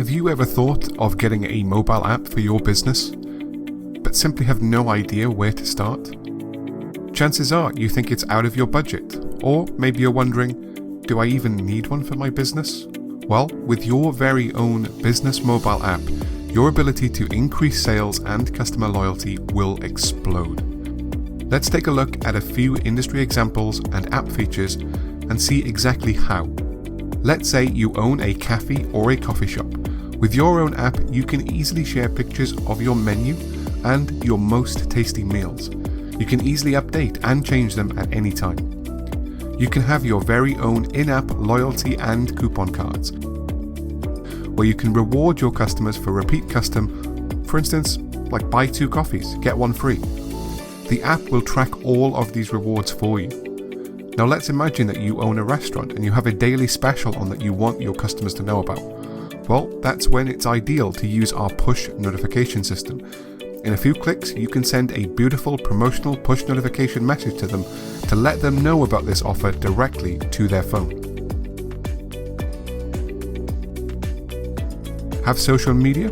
Have you ever thought of getting a mobile app for your business, but simply have no idea where to start? Chances are you think it's out of your budget, or maybe you're wondering, do I even need one for my business? Well, with your very own business mobile app, your ability to increase sales and customer loyalty will explode. Let's take a look at a few industry examples and app features and see exactly how. Let's say you own a cafe or a coffee shop. With your own app, you can easily share pictures of your menu and your most tasty meals. You can easily update and change them at any time. You can have your very own in-app loyalty and coupon cards, where you can reward your customers for repeat custom, for instance, like buy 2 coffees, get 1 free. The app will track all of these rewards for you. Now let's imagine that you own a restaurant and you have a daily special on that you want your customers to know about. Well, that's when it's ideal to use our push notification system. In a few clicks, you can send a beautiful promotional push notification message to them to let them know about this offer directly to their phone. Have social media?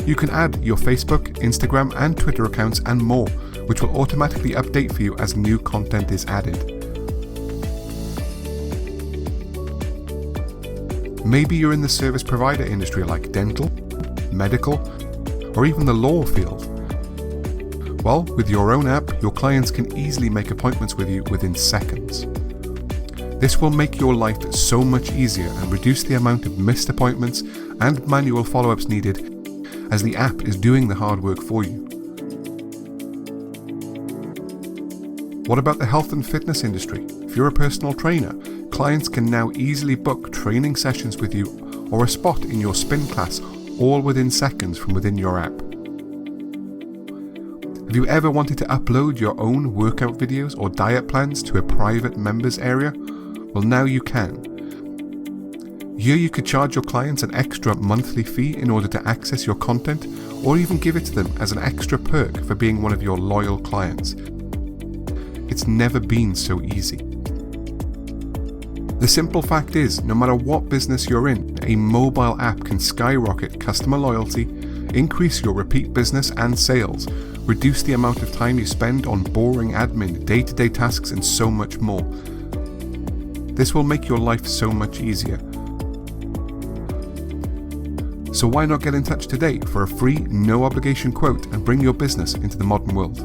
You can add your Facebook, Instagram, and Twitter accounts and more, which will automatically update for you as new content is added. Maybe you're in the service provider industry like dental, medical, or even the law field. Well, with your own app, your clients can easily make appointments with you within seconds. This will make your life so much easier and reduce the amount of missed appointments and manual follow-ups needed, as the app is doing the hard work for you. What about the health and fitness industry? If you're a personal trainer, clients can now easily book training sessions with you or a spot in your spin class, all within seconds from within your app. Have you ever wanted to upload your own workout videos or diet plans to a private members area? Well, now you can. Here you could charge your clients an extra monthly fee in order to access your content, or even give it to them as an extra perk for being one of your loyal clients. It's never been so easy. The simple fact is, no matter what business you're in, a mobile app can skyrocket customer loyalty, increase your repeat business and sales, reduce the amount of time you spend on boring admin, day-to-day tasks, and so much more. This will make your life so much easier. So why not get in touch today for a free, no obligation quote and bring your business into the modern world?